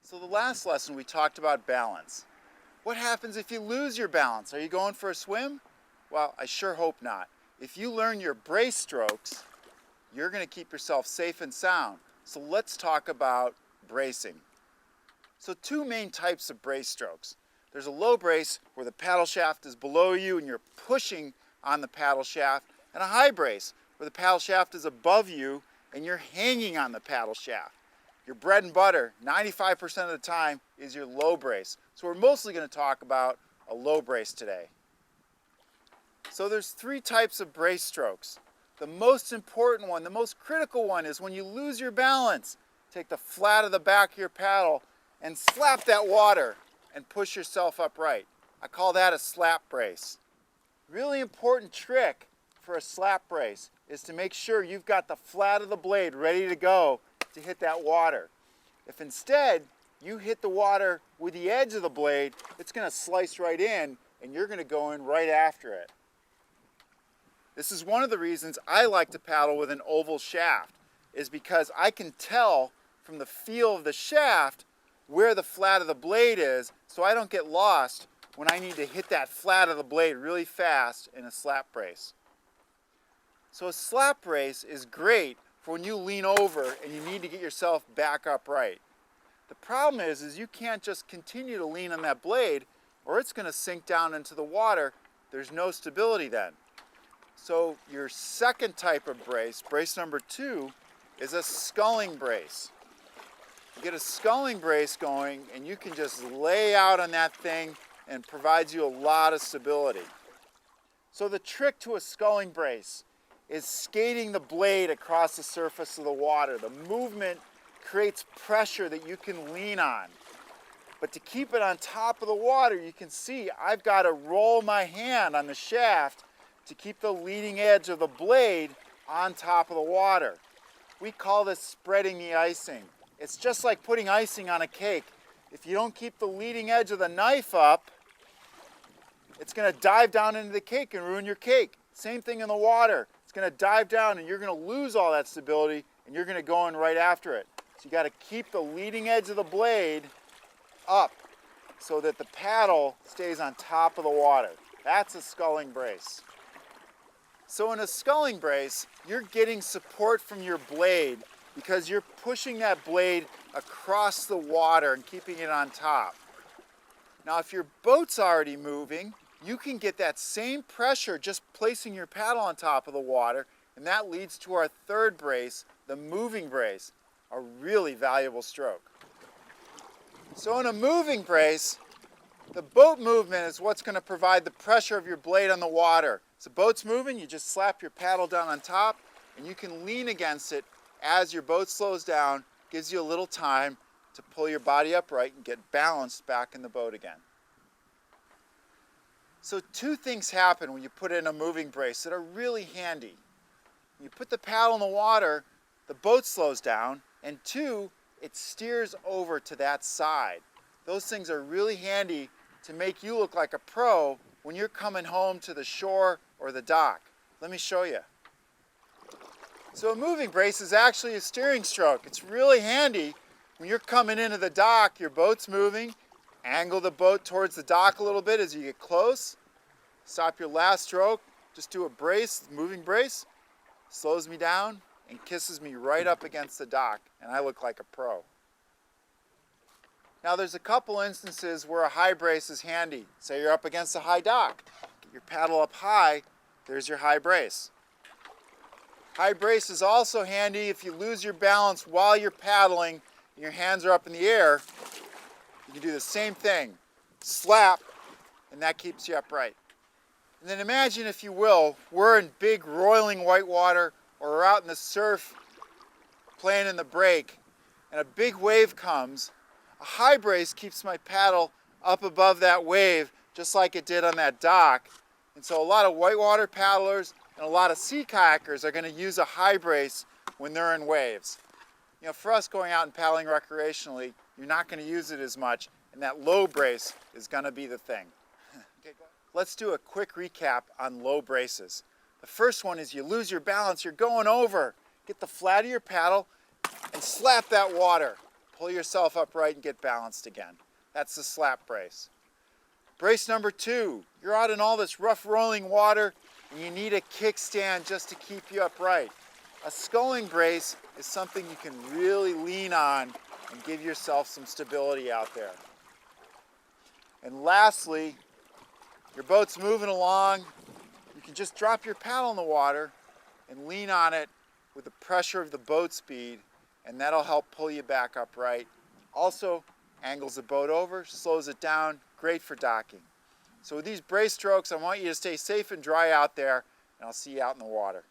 So the last lesson we talked about balance. What happens if you lose your balance? Are you going for a swim? Well, I sure hope not. If you learn your brace strokes, you're going to keep yourself safe and sound. So let's talk about bracing. So two main types of brace strokes. There's a low brace where the paddle shaft is below you and you're pushing on the paddle shaft, and a high brace where the paddle shaft is above you and you're hanging on the paddle shaft. Your bread and butter, 95% of the time, is your low brace. So we're mostly going to talk about a low brace today. So there's three types of brace strokes. The most important one, the most critical one, is when you lose your balance. Take the flat of the back of your paddle and slap that water and push yourself upright. I call that a slap brace. Really important trick for a slap brace is to make sure you've got the flat of the blade ready to go to hit that water. If instead you hit the water with the edge of the blade, it's going to slice right in and you're going to go in right after it. This is one of the reasons I like to paddle with an oval shaft, is because I can tell from the feel of the shaft where the flat of the blade is, so I don't get lost when I need to hit that flat of the blade really fast in a slap brace. So a slap brace is great for when you lean over and you need to get yourself back upright. The problem is you can't just continue to lean on that blade or it's going to sink down into the water. There's no stability then. So your second type of brace, brace number 2, is a sculling brace. You get a sculling brace going and you can just lay out on that thing and provides you a lot of stability. So the trick to a sculling brace is skating the blade across the surface of the water. The movement creates pressure that you can lean on. But to keep it on top of the water, you can see I've got to roll my hand on the shaft to keep the leading edge of the blade on top of the water. We call this spreading the icing. It's just like putting icing on a cake. If you don't keep the leading edge of the knife up, it's going to dive down into the cake and ruin your cake. Same thing in the water. It's going to dive down and you're going to lose all that stability and you're going to go in right after it. So you got to keep the leading edge of the blade up so that the paddle stays on top of the water. That's a sculling brace. So in a sculling brace, you're getting support from your blade because you're pushing that blade across the water and keeping it on top. Now if your boat's already moving, you can get that same pressure just placing your paddle on top of the water, and that leads to our third brace, the moving brace, a really valuable stroke. So in a moving brace, the boat movement is what's going to provide the pressure of your blade on the water. So the boat's moving, you just slap your paddle down on top, and you can lean against it as your boat slows down, gives you a little time to pull your body upright and get balanced back in the boat again. So two things happen when you put in a moving brace that are really handy. When you put the paddle in the water, the boat slows down, and two, it steers over to that side. Those things are really handy to make you look like a pro when you're coming home to the shore or the dock. Let me show you. So a moving brace is actually a steering stroke. It's really handy when you're coming into the dock, your boat's moving, angle the boat towards the dock a little bit as you get close, stop your last stroke, just do a brace, moving brace, slows me down and kisses me right up against the dock, and I look like a pro. Now there's a couple instances where a high brace is handy. Say you're up against a high dock, get your paddle up high, there's your high brace. High brace is also handy if you lose your balance while you're paddling and your hands are up in the air. You can do the same thing, slap, and that keeps you upright. And then imagine, if you will, we're in big roiling white water or we're out in the surf playing in the break and a big wave comes. A high brace keeps my paddle up above that wave just like it did on that dock. And so a lot of whitewater paddlers and a lot of sea kayakers are going to use a high brace when they're in waves. You know, for us going out and paddling recreationally, you're not going to use it as much, and that low brace is going to be the thing. Okay, let's do a quick recap on low braces. The first one is you lose your balance, you're going over. Get the flat of your paddle and slap that water. pull yourself upright and get balanced again. That's the slap brace. Brace number 2, you're out in all this rough rolling water and you need a kickstand just to keep you upright. A sculling brace is something you can really lean on and give yourself some stability out there. And lastly, your boat's moving along, you can just drop your paddle in the water and lean on it with the pressure of the boat speed, and that'll help pull you back upright. Also, angles the boat over, slows it down, great for docking. So with these brace strokes, I want you to stay safe and dry out there, and I'll see you out in the water.